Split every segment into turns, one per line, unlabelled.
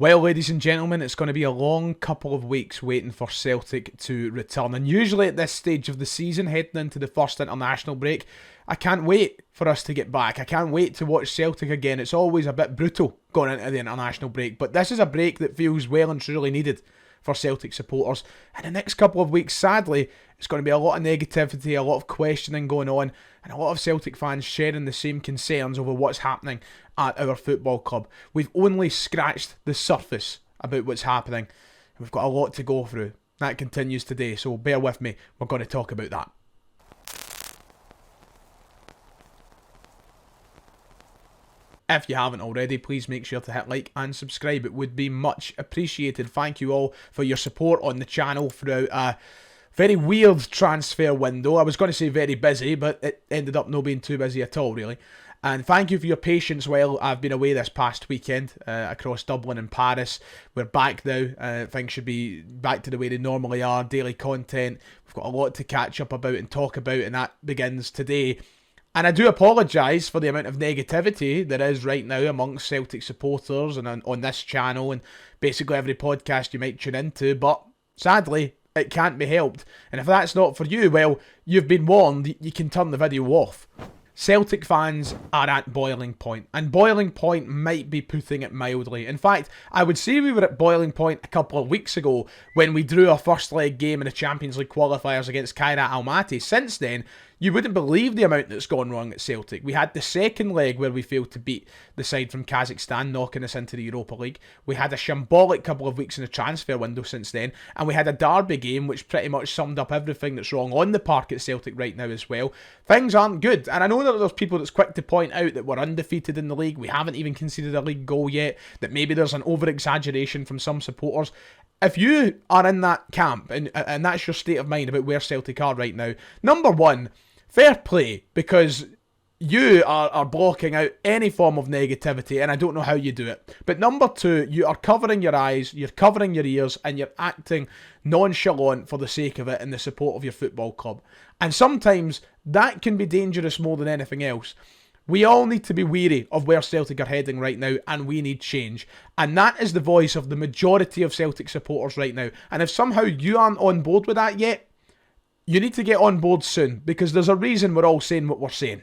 Well, ladies and gentlemen, it's going to be a long couple of weeks waiting for Celtic to return. And usually at this stage of the season, heading into the first international break, I can't wait for us to get back. I can't wait to watch Celtic again. It's always a bit brutal going into the international break. But this is a break that feels well and truly needed for Celtic supporters. And the next couple of weeks, sadly, it's going to be a lot of negativity, a lot of questioning going on, and a lot of Celtic fans sharing the same concerns over what's happening at our football club. We've only scratched the surface about what's happening. We've got a lot to go through. That continues today, so bear with me. We're going to talk about that. If you haven't already, please make sure to hit like and subscribe. It would be much appreciated. Thank you all for your support on the channel throughout a very weird transfer window. I was going to say very busy, but it ended up not being too busy at all, really. And thank you for your patience while I've been away this past weekend across Dublin and Paris. We're back now. Things should be back to the way they normally are. Daily content. We've got a lot to catch up about and talk about, and that begins today. And I do apologise for the amount of negativity there is right now amongst Celtic supporters and on this channel and basically every podcast you might tune into, but sadly, it can't be helped. And if that's not for you, well, you've been warned, you can turn the video off. Celtic fans are at boiling point, and boiling point might be putting it mildly. In fact, I would say we were at boiling point a couple of weeks ago when we drew our first leg game in the Champions League qualifiers against Kairat Almaty. Since then, you wouldn't believe the amount that's gone wrong at Celtic. We had the second leg where we failed to beat the side from Kazakhstan, knocking us into the Europa League. We had a shambolic couple of weeks in the transfer window since then, and we had a derby game which pretty much summed up everything that's wrong on the park at Celtic right now as well. Things aren't good, and I know that there's people that's quick to point out that we're undefeated in the league, we haven't even conceded a league goal yet, that maybe there's an over-exaggeration from some supporters. If you are in that camp, and that's your state of mind about where Celtic are right now, number one, fair play, because you are blocking out any form of negativity, and I don't know how you do it. But number two, you are covering your eyes, you're covering your ears, and you're acting nonchalant for the sake of it and the support of your football club. And sometimes that can be dangerous more than anything else. We all need to be wary of where Celtic are heading right now, and we need change. And that is the voice of the majority of Celtic supporters right now. And if somehow you aren't on board with that yet, you need to get on board soon, because there's a reason we're all saying what we're saying.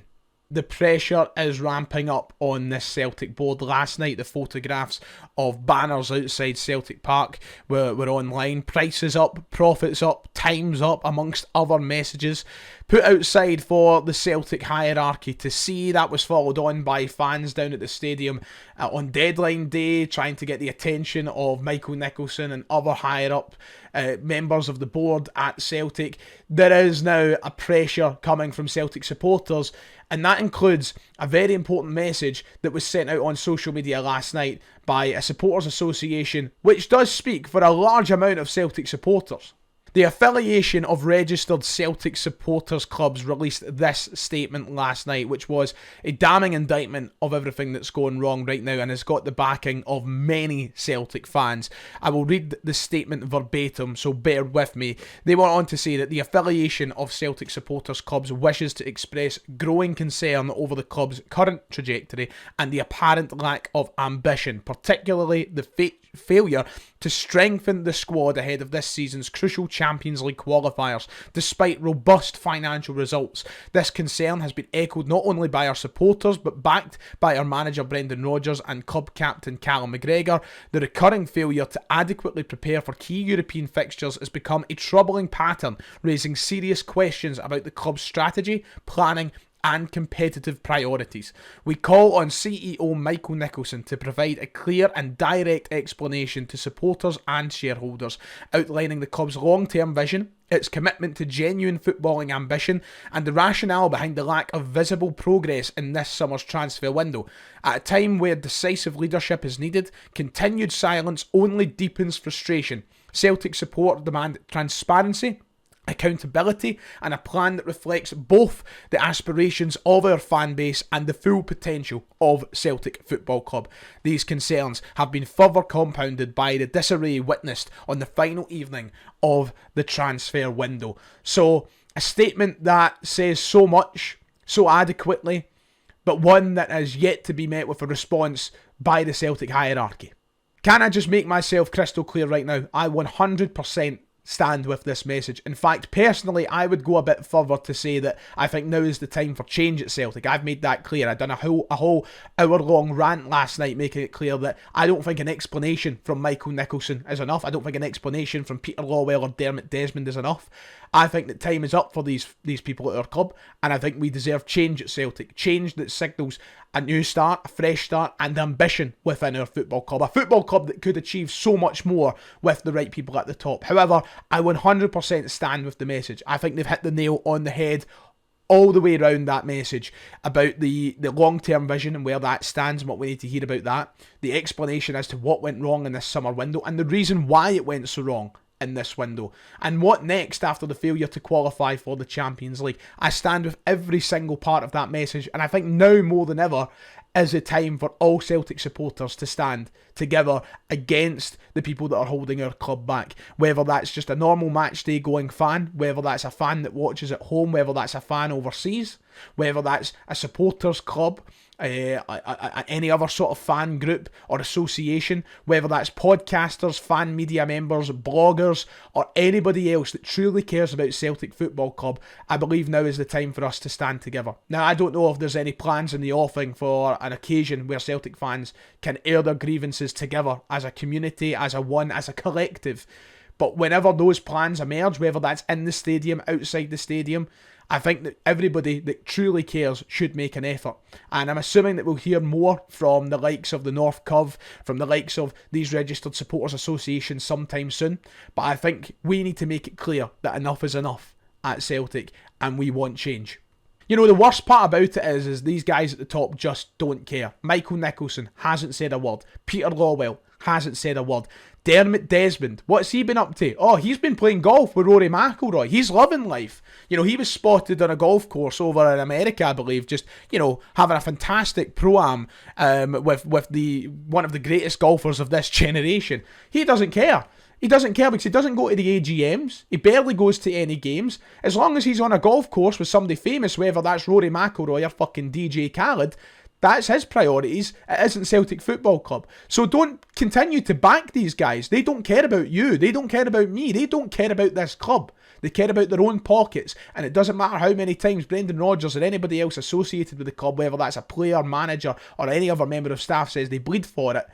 The pressure is ramping up on this Celtic board. Last night, the photographs of banners outside Celtic Park were online. Prices up, profits up, times up, amongst other messages put outside for the Celtic hierarchy to see. That was followed on by fans down at the stadium on deadline day, trying to get the attention of Michael Nicholson and other higher up members of the board at Celtic. There is now a pressure coming from Celtic supporters, and that includes a very important message that was sent out on social media last night by a supporters association which does speak for a large amount of Celtic supporters. The affiliation of registered Celtic supporters clubs released this statement last night, which was a damning indictment of everything that's going wrong right now and has got the backing of many Celtic fans. I will read the statement verbatim, so bear with me. They went on to say that the affiliation of Celtic supporters clubs wishes to express growing concern over the club's current trajectory and the apparent lack of ambition, particularly the failure to strengthen the squad ahead of this season's crucial Champions League qualifiers, despite robust financial results. This concern has been echoed not only by our supporters, but backed by our manager Brendan Rodgers and club captain Callum McGregor. The recurring failure to adequately prepare for key European fixtures has become a troubling pattern, raising serious questions about the club's strategy, planning, and competitive priorities. We call on CEO Michael Nicholson to provide a clear and direct explanation to supporters and shareholders, outlining the club's long-term vision, its commitment to genuine footballing ambition, and the rationale behind the lack of visible progress in this summer's transfer window. At a time where decisive leadership is needed, continued silence only deepens frustration. Celtic support demand transparency, accountability, and a plan that reflects both the aspirations of our fan base and the full potential of Celtic Football Club. These concerns have been further compounded by the disarray witnessed on the final evening of the transfer window. So, a statement that says so much, so adequately, but one that has yet to be met with a response by the Celtic hierarchy. Can I just make myself crystal clear right now? I 100% stand with this message. In fact, personally, I would go a bit further to say that I think now is the time for change at Celtic. I've made that clear. I've done a whole hour-long rant last night making it clear that I don't think an explanation from Michael Nicholson is enough. I don't think an explanation from Peter Lawwell or Dermot Desmond is enough. I think that time is up for these people at our club, and I think we deserve change at Celtic. Change that signals a new start, a fresh start, and ambition within our football club. A football club that could achieve so much more with the right people at the top. However, I 100% stand with the message. I think they've hit the nail on the head all the way around that message about the long-term vision and where that stands and what we need to hear about that. The explanation as to what went wrong in this summer window and the reason why it went so wrong in this window. And what next after the failure to qualify for the Champions League. I stand with every single part of that message, and I think now more than ever is a time for all Celtic supporters to stand together against the people that are holding our club back. Whether that's just a normal match day going fan, whether that's a fan that watches at home, whether that's a fan overseas, whether that's a supporters club, any other sort of fan group or association, whether that's podcasters, fan media members, bloggers, or anybody else that truly cares about Celtic Football Club, I believe now is the time for us to stand together. Now, I don't know if there's any plans in the offing for an occasion where Celtic fans can air their grievances together as a community, as a one, as a collective. But whenever those plans emerge, whether that's in the stadium, outside the stadium, I think that everybody that truly cares should make an effort. And I'm assuming that we'll hear more from the likes of the North Curve, from the likes of these registered supporters associations sometime soon. But I think we need to make it clear that enough is enough at Celtic and we want change. You know, the worst part about it is these guys at the top just don't care. Michael Nicholson hasn't said a word. Peter Lawwell hasn't said a word. Dermot Desmond, what's he been up to? Oh, he's been playing golf with Rory McIlroy. He's loving life. You know, he was spotted on a golf course over in America, I believe, just, you know, having a fantastic pro-am with the one of the greatest golfers of this generation. He doesn't care. He doesn't care because he doesn't go to the AGMs. He barely goes to any games. As long as he's on a golf course with somebody famous, whether that's Rory McIlroy or fucking DJ Khaled, that's his priorities. It isn't Celtic Football Club. So don't continue to back these guys. They don't care about you. They don't care about me. They don't care about this club. They care about their own pockets. And it doesn't matter how many times Brendan Rodgers or anybody else associated with the club, whether that's a player, manager, or any other member of staff says they bleed for it.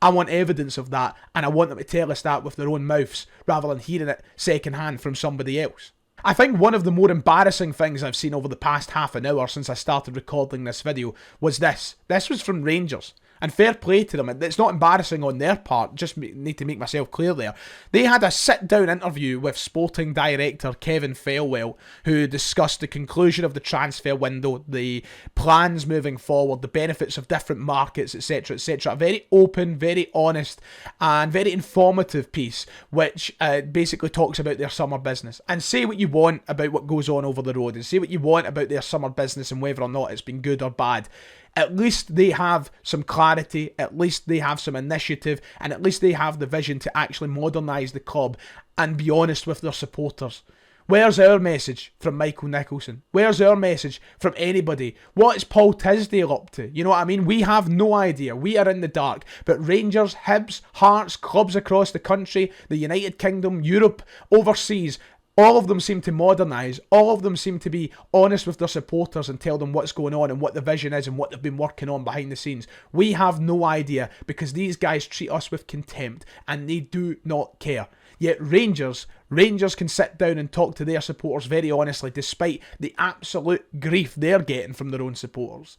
I want evidence of that, and I want them to tell us that with their own mouths, rather than hearing it secondhand from somebody else. I think one of the more embarrassing things I've seen over the past half an hour since I started recording this video was this. This was from Rangers. And fair play to them. It's not embarrassing on their part, just need to make myself clear there. They had a sit-down interview with Sporting Director Kevin Felwell, who discussed the conclusion of the transfer window, the plans moving forward, the benefits of different markets, etc, etc. A very open, very honest, and very informative piece, which basically talks about their summer business. And say what you want about what goes on over the road, and say what you want about their summer business and whether or not it's been good or bad. At least they have some clarity, at least they have some initiative, and at least they have the vision to actually modernise the club and be honest with their supporters. Where's our message from Michael Nicholson? Where's our message from anybody? What is Paul Tisdale up to? You know what I mean? We have no idea. We are in the dark. But Rangers, Hibs, Hearts, clubs across the country, the United Kingdom, Europe, overseas, all of them seem to modernise. All of them seem to be honest with their supporters and tell them what's going on and what the vision is and what they've been working on behind the scenes. We have no idea because these guys treat us with contempt and they do not care. Yet Rangers can sit down and talk to their supporters very honestly despite the absolute grief they're getting from their own supporters.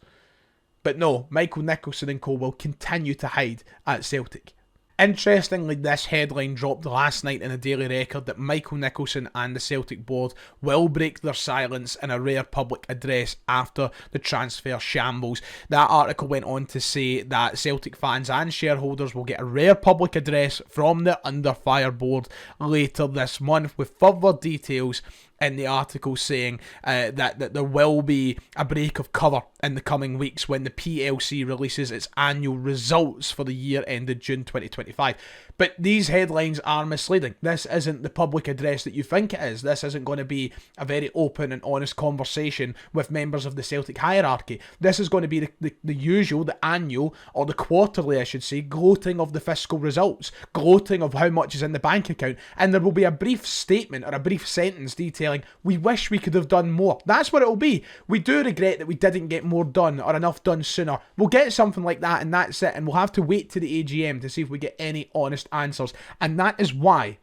But no, Michael Nicholson and co will continue to hide at Celtic. Interestingly, this headline dropped last night in a Daily Record that Michael Nicholson and the Celtic board will break their silence in a rare public address after the transfer shambles. That article went on to say that Celtic fans and shareholders will get a rare public address from the Under Fire board later this month with further details in the article saying that there will be a break of cover in the coming weeks when the PLC releases its annual results for the year ended June 2025. But these headlines are misleading. This isn't the public address that you think it is. This isn't going to be a very open and honest conversation with members of the Celtic hierarchy. This is going to be the usual, the annual, or the quarterly, I should say, gloating of the fiscal results, gloating of how much is in the bank account, and there will be a brief statement or a brief sentence detailing, we wish we could have done more. That's what it will be. We do regret that we didn't get more done or enough done sooner. We'll get something like that and that's it, and we'll have to wait to the AGM to see if we get any honest answers. And that is why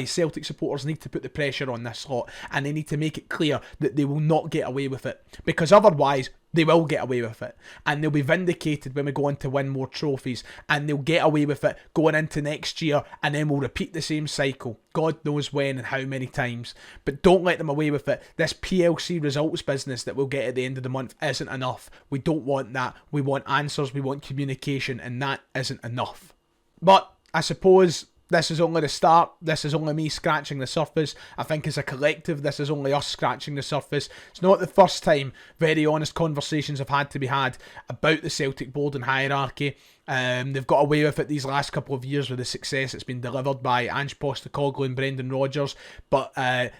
Celtic supporters need to put the pressure on this lot, and they need to make it clear that they will not get away with it, because otherwise they will get away with it, and they'll be vindicated when we go on to win more trophies, and they'll get away with it going into next year, and then we'll repeat the same cycle, God knows when and how many times. But don't let them away with it. This PLC results business that we'll get at the end of the month isn't enough. We don't want that. We want answers, we want communication, and that isn't enough. But I suppose this is only the start. This is only me scratching the surface. I think as a collective, this is only us scratching the surface. It's not the first time very honest conversations have had to be had about the Celtic board and hierarchy. They've got away with it these last couple of years with the success that's been delivered by Ange Postecoglou and Brendan Rodgers. But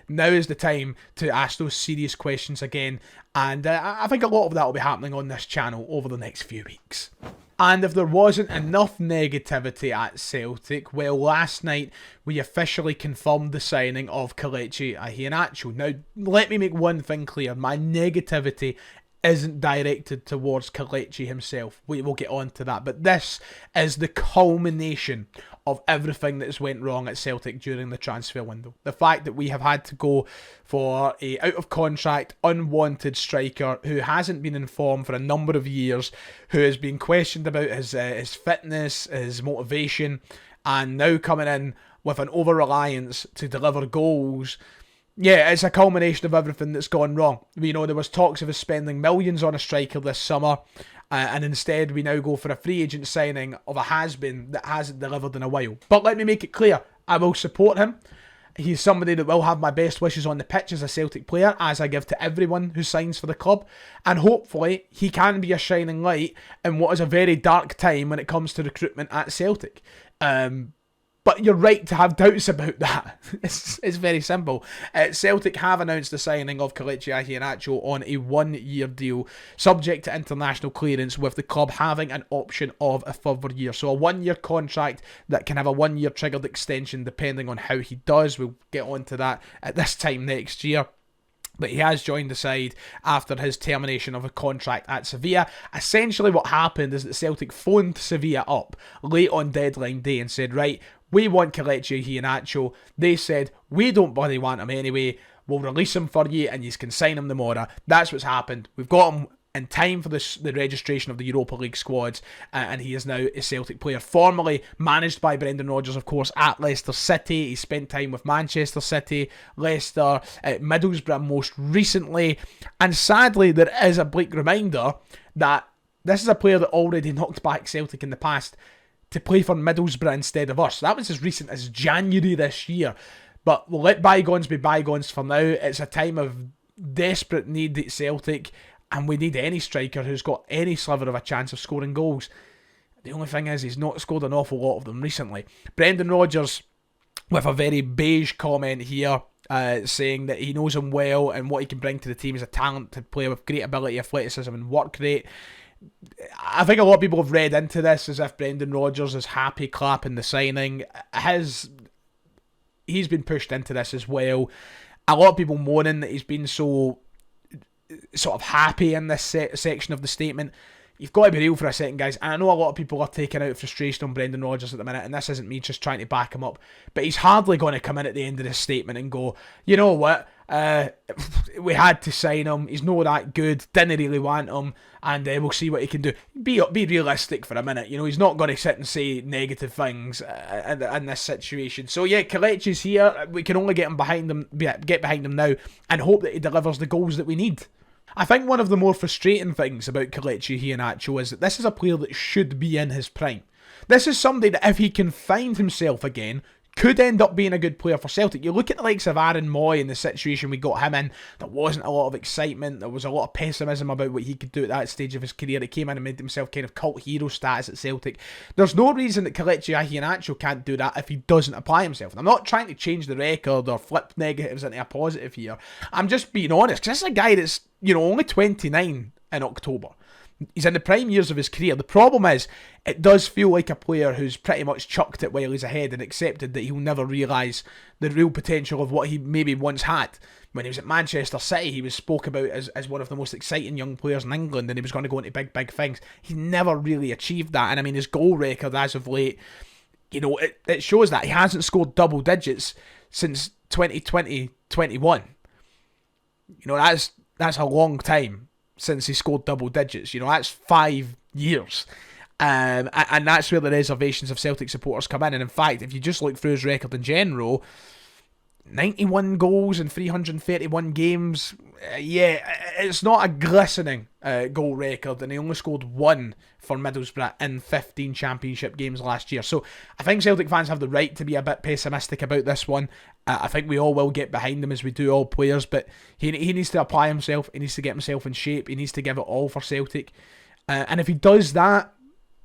now is the time to ask those serious questions again. And I think a lot of that will be happening on this channel over the next few weeks. And if there wasn't enough negativity at Celtic, well, last night we officially confirmed the signing of Kelechi Iheanacho. Now, let me make one thing clear. My negativity isn't directed towards Kelechi himself. We will get on to that. But this is the culmination of everything that has went wrong at Celtic during the transfer window. The fact that we have had to go for a out-of-contract, unwanted striker who hasn't been informed for a number of years, who has been questioned about his fitness, his motivation, and now coming in with an over-reliance to deliver goals. Yeah, it's a culmination of everything that's gone wrong. We know there was talks of us spending millions on a striker this summer, and instead we now go for a free agent signing of a has-been that hasn't delivered in a while. But let me make it clear, I will support him. He's somebody that will have my best wishes on the pitch as a Celtic player, as I give to everyone who signs for the club. And hopefully he can be a shining light in what is a very dark time when it comes to recruitment at Celtic. But you're right to have doubts about that. It's very simple. Celtic have announced the signing of Kelechi Iheanacho on a 1-year deal, subject to international clearance, with the club having an option of a further year. So a 1-year contract that can have a 1-year triggered extension depending on how he does. We'll get on to that at this time next year. But he has joined the side after his termination of a contract at Sevilla. Essentially what happened is that Celtic phoned Sevilla up late on deadline day and said, right, we want Kelechi Iheanacho. They said, we don't bloody want him anyway. We'll release him for you and you can sign him tomorrow. That's what's happened. We've got him in time for the registration of the Europa League squads, and he is now a Celtic player, formerly managed by Brendan Rodgers, of course, at Leicester City. He spent time with Manchester City, Leicester, Middlesbrough most recently, and sadly there is a bleak reminder that this is a player that already knocked back Celtic in the past to play for Middlesbrough instead of us. That was as recent as January this year. But we'll let bygones be bygones for now. It's a time of desperate need at Celtic, and we need any striker who's got any sliver of a chance of scoring goals. The only thing is, he's not scored an awful lot of them recently. Brendan Rodgers, with a very beige comment here, saying that he knows him well and what he can bring to the team is a talented player with great ability, athleticism and work rate. I think a lot of people have read into this as if Brendan Rodgers is happy clapping the signing. He's been pushed into this as well. A lot of people moaning that he's been so sort of happy in this section of the statement. You've got to be real for a second, guys. And I know a lot of people are taking out frustration on Brendan Rodgers at the minute, and this isn't me just trying to back him up, but he's hardly going to come in at the end of this statement and go, you know what, we had to sign him, he's not that good, didn't really want him, and we'll see what he can do. Be realistic for a minute. You know, he's not going to sit and say negative things in this situation. So yeah, Kelechi's here. We can only get behind him now and hope that he delivers the goals that we need. I think one of the more frustrating things about Kelechi Iheanacho is that this is a player that should be in his prime. This is somebody that if he can find himself again, could end up being a good player for Celtic. You look at the likes of Aaron Moy and the situation we got him in, there wasn't a lot of excitement, there was a lot of pessimism about what he could do at that stage of his career. He came in and made himself kind of cult hero status at Celtic. There's no reason that Kelechi Iheanacho can't do that if he doesn't apply himself. And I'm not trying to change the record or flip negatives into a positive here. I'm just being honest, because this is a guy that's, you know, only 29 in October. He's in the prime years of his career. The problem is, it does feel like a player who's pretty much chucked it while he's ahead and accepted that he'll never realise the real potential of what he maybe once had. When he was at Manchester City, he was spoke about as one of the most exciting young players in England, and he was going to go into big, big things. He never really achieved that. And I mean, his goal record as of late, you know, it shows that. He hasn't scored double digits since 2020-21. You know, that's a long time since he scored double digits. You know, that's 5 years. And that's where the reservations of Celtic supporters come in. And in fact, if you just look through his record in general, 91 goals in 331 games. It's not a glistening goal record, and he only scored 1 for Middlesbrough in 15 championship games last year. So I think Celtic fans have the right to be a bit pessimistic about this one. I think we all will get behind him, as we do all players, but he needs to apply himself, he needs to get himself in shape, he needs to give it all for Celtic. And if he does that,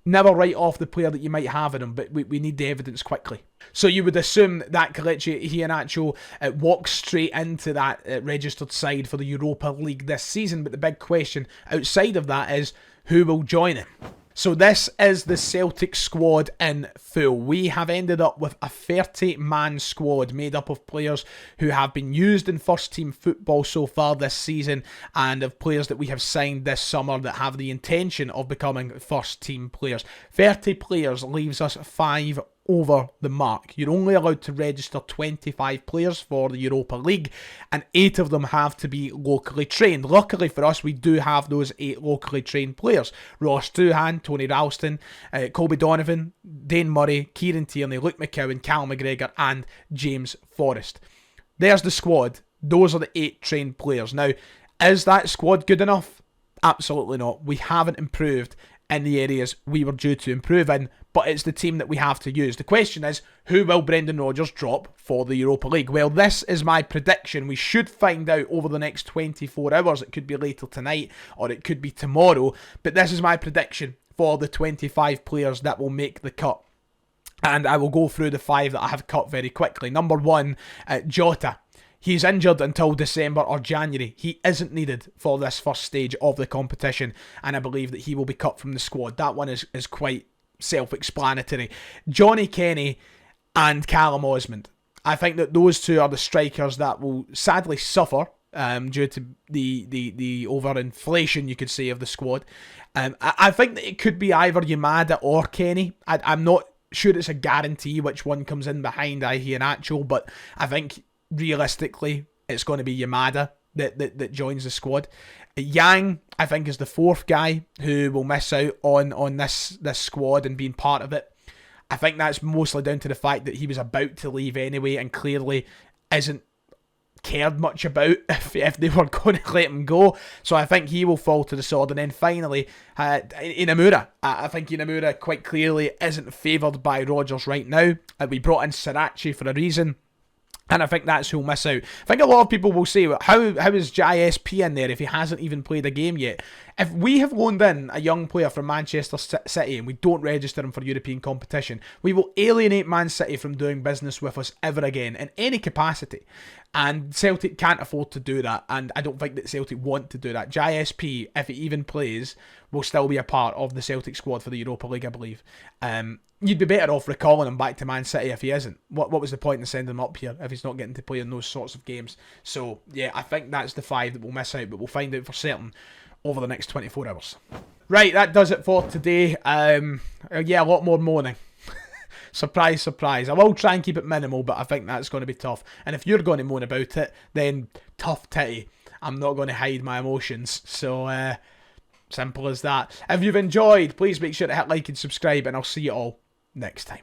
never write off the player that you might have in him, but we need the evidence quickly. So you would assume that Kelechi Iheanacho walks straight into that registered side for the Europa League this season, but the big question outside of that is, who will join him? So this is the Celtic squad in full. We have ended up with a 30-man squad made up of players who have been used in first-team football so far this season, and of players that we have signed this summer that have the intention of becoming first-team players. 30 players leaves us 5 over the mark. You're only allowed to register 25 players for the Europa League, and 8 of them have to be locally trained. Luckily for us, we do have those 8 locally trained players. Ross Doohan, Tony Ralston, Colby Donovan, Dane Murray, Kieran Tierney, Luke McCowan, Cal McGregor and James Forrest. There's the squad. Those are the 8 trained players. Now, is that squad good enough? Absolutely not. We haven't improved in the areas we were due to improve in, but it's the team that we have to use. The question is, who will Brendan Rodgers drop for the Europa League? Well, this is my prediction. We should find out over the next 24 hours. It could be later tonight or it could be tomorrow, but this is my prediction for the 25 players that will make the cut. And I will go through the 5 that I have cut very quickly. Number 1, Jota. He's injured until December or January. He isn't needed for this first stage of the competition, and I believe that he will be cut from the squad. That one is quite self-explanatory. Johnny Kenny and Callum Osmond. I think that those 2 are the strikers that will sadly suffer due to the overinflation, you could say, of the squad. I think that it could be either Yamada or Kenny. I'm not sure it's a guarantee which one comes in behind Iheanacho, but I think realistically it's going to be Yamada that joins the squad. Yang, I think, is the 4th guy who will miss out on this squad and being part of it. I think that's mostly down to the fact that he was about to leave anyway and clearly isn't cared much about if they were going to let him go. So I think he will fall to the sword. And then finally, Inamura. I think Inamura quite clearly isn't favoured by Rodgers right now. We brought in Sriracha for a reason. And I think that's who'll miss out. I think a lot of people will say, how is JSP in there if he hasn't even played a game yet? If we have loaned in a young player from Manchester City and we don't register him for European competition, we will alienate Man City from doing business with us ever again in any capacity. And Celtic can't afford to do that, and I don't think that Celtic want to do that. JSP, if he even plays, will still be a part of the Celtic squad for the Europa League, I believe. You'd be better off recalling him back to Man City if he isn't. What was the point in sending him up here if he's not getting to play in those sorts of games? So, yeah, I think that's the 5 that we'll miss out, but we'll find out for certain over the next 24 hours. Right, that does it for today. Yeah, a lot more moaning. Surprise, surprise. I will try and keep it minimal, but I think that's going to be tough. And if you're going to moan about it, then tough titty. I'm not going to hide my emotions. So, simple as that. If you've enjoyed, please make sure to hit like and subscribe, and I'll see you all next time.